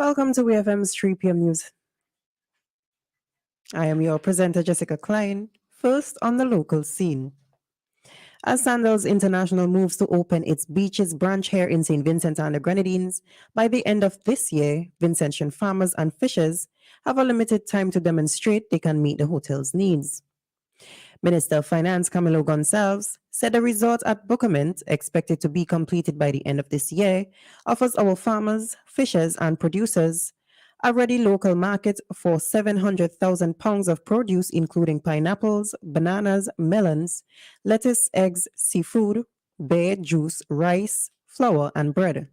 Welcome to WEFM's 3 p.m. news. I am your presenter, Jessica Klein. First on the local scene. As Sandals International moves to open its beaches branch here in St. Vincent and the Grenadines, by the end of this year, Vincentian farmers and fishers have a limited time to demonstrate they can meet the hotel's needs. Minister of Finance Camilo Gonçalves said the resort at Bookament, expected to be completed by the end of this year, offers our farmers, fishers, and producers a ready local market for 700,000 pounds of produce, including pineapples, bananas, melons, lettuce, eggs, seafood, beer, juice, rice, flour, and bread.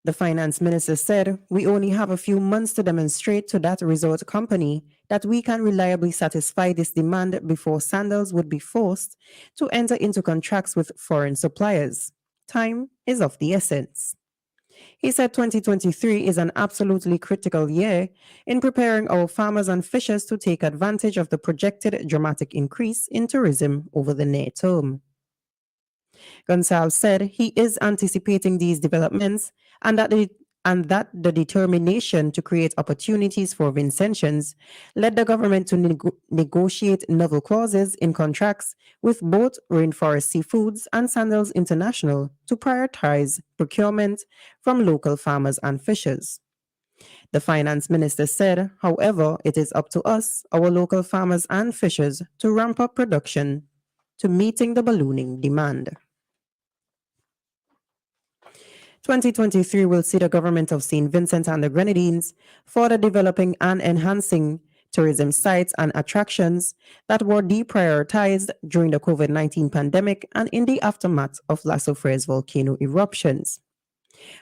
The finance minister said, "We only have a few months to demonstrate to that resort company that we can reliably satisfy this demand before Sandals would be forced to enter into contracts with foreign suppliers. Time is of the essence." He said 2023 is an absolutely critical year in preparing our farmers and fishers to take advantage of the projected dramatic increase in tourism over the near term. Gonçalves said he is anticipating these developments and that the determination to create opportunities for Vincentians led the government to negotiate novel clauses in contracts with both Rainforest Seafoods and Sandals International to prioritize procurement from local farmers and fishers. The finance minister said, however, it is up to us, our local farmers and fishers, to ramp up production to meeting the ballooning demand. 2023 will see the government of St. Vincent and the Grenadines further developing and enhancing tourism sites and attractions that were deprioritized during the COVID-19 pandemic and in the aftermath of La Soufrière's volcano eruptions.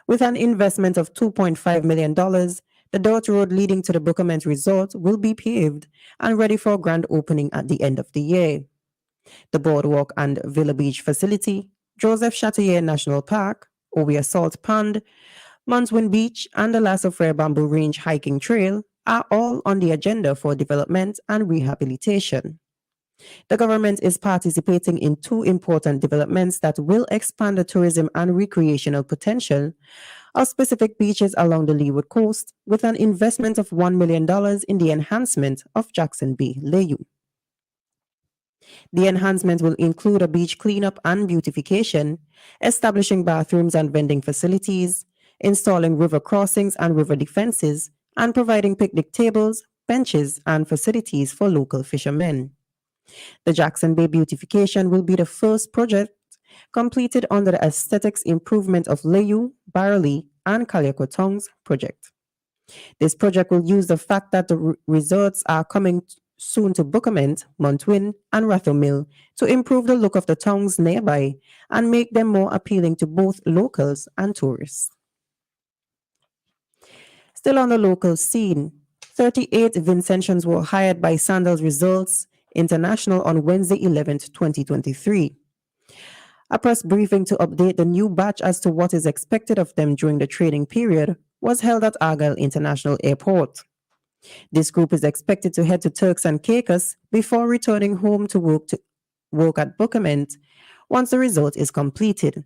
With an investment of $2.5 million, the dirt road leading to the Bookament Resort will be paved and ready for grand opening at the end of the year. The Boardwalk and Villa Beach facility, Joseph Châteauguay National Park, Ovia Salt Pond, Montwin Beach, and the La Soufrière Bamboo Range hiking trail are all on the agenda for development and rehabilitation. The government is participating in two important developments that will expand the tourism and recreational potential of specific beaches along the Leeward coast with an investment of $1 million in the enhancement of Jackson Bay, Layou. The enhancement will include a beach cleanup and beautification, establishing bathrooms and vending facilities, installing river crossings and river defenses, and providing picnic tables, benches, and facilities for local fishermen. The Jackson Bay beautification will be the first project completed under the Aesthetics Improvement of Layou, Barley, and Kalyakotongs project. This project will use the fact that the resorts are coming soon to Bookament, Montwin, and Rathomil to improve the look of the towns nearby and make them more appealing to both locals and tourists. Still on the local scene, 38 Vincentians were hired by Sandals Resorts International on Wednesday, 11th, 2023. A press briefing to update the new batch as to what is expected of them during the trading period was held at Argyle International Airport. This group is expected to head to Turks and Caicos before returning home to work at Bookament once the resort is completed.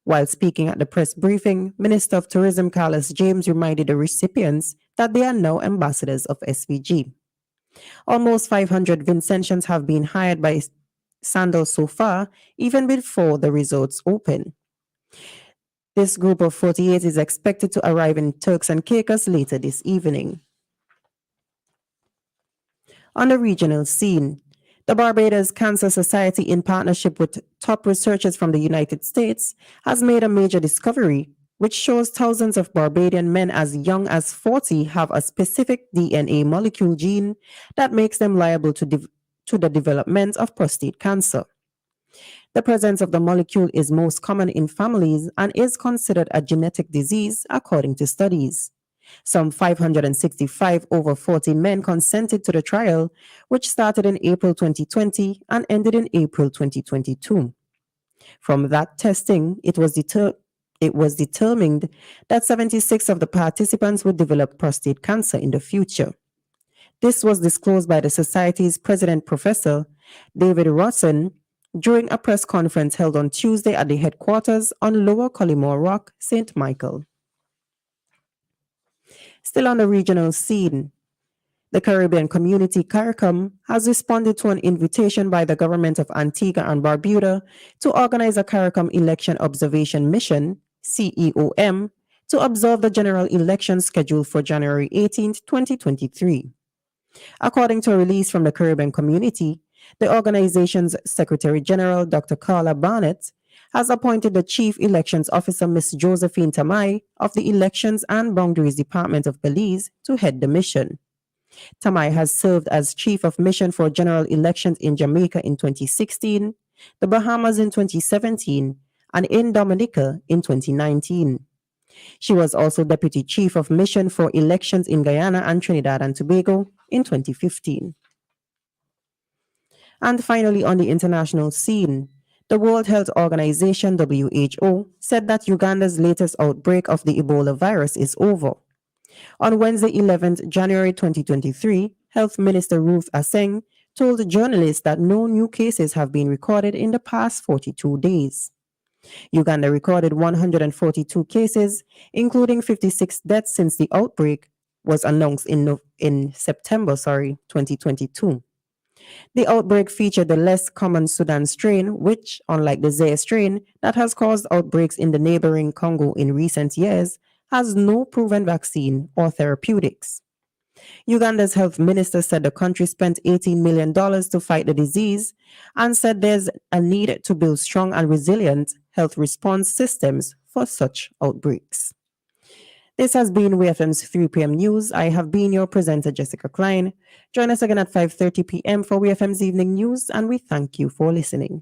While speaking at the press briefing, Minister of Tourism Carlos James reminded the recipients that they are now ambassadors of SVG. Almost 500 Vincentians have been hired by Sandals so far, even before the resorts open. This group of 48 is expected to arrive in Turks and Caicos later this evening. On the regional scene, the Barbados Cancer Society, in partnership with top researchers from the United States, has made a major discovery which shows thousands of Barbadian men as young as 40 have a specific DNA molecule gene that makes them liable to the development of prostate cancer. The presence of the molecule is most common in families and is considered a genetic disease according to studies. Some 565 over 40 men consented to the trial, which started in April 2020 and ended in April 2022. From that testing, it was determined that 76 of the participants would develop prostate cancer in the future. This was disclosed by the Society's president, Professor David Rawson, during a press conference held on Tuesday at the headquarters on Lower Collymore Rock, St. Michael. Still on the regional scene, the Caribbean Community CARICOM has responded to an invitation by the government of Antigua and Barbuda to organize a CARICOM election observation mission, CEOM, to observe the general election scheduled for January 18, 2023. According to a release from the Caribbean Community, the organization's Secretary General, Dr. Carla Barnett, has appointed the Chief Elections Officer, Ms. Josephine Tamai, of the Elections and Boundaries Department of Belize to head the mission. Tamai has served as Chief of Mission for General Elections in Jamaica in 2016, the Bahamas in 2017, and in Dominica in 2019. She was also Deputy Chief of Mission for Elections in Guyana and Trinidad and Tobago in 2015. And finally, on the international scene, the World Health Organization, WHO, said that Uganda's latest outbreak of the Ebola virus is over. On Wednesday, 11th January 2023, Health Minister Ruth Aceng told journalists that no new cases have been recorded in the past 42 days. Uganda recorded 142 cases, including 56 deaths since the outbreak was announced in September 2022. The outbreak featured the less common Sudan strain, which, unlike the Zaire strain that has caused outbreaks in the neighboring Congo in recent years, has no proven vaccine or therapeutics. Uganda's health minister said the country spent $18 million to fight the disease and said there's a need to build strong and resilient health response systems for such outbreaks. This has been WEFM's 3 p.m. news. I have been your presenter, Jessica Klein. Join us again at 5:30 p.m. for WEFM's evening news, and we thank you for listening.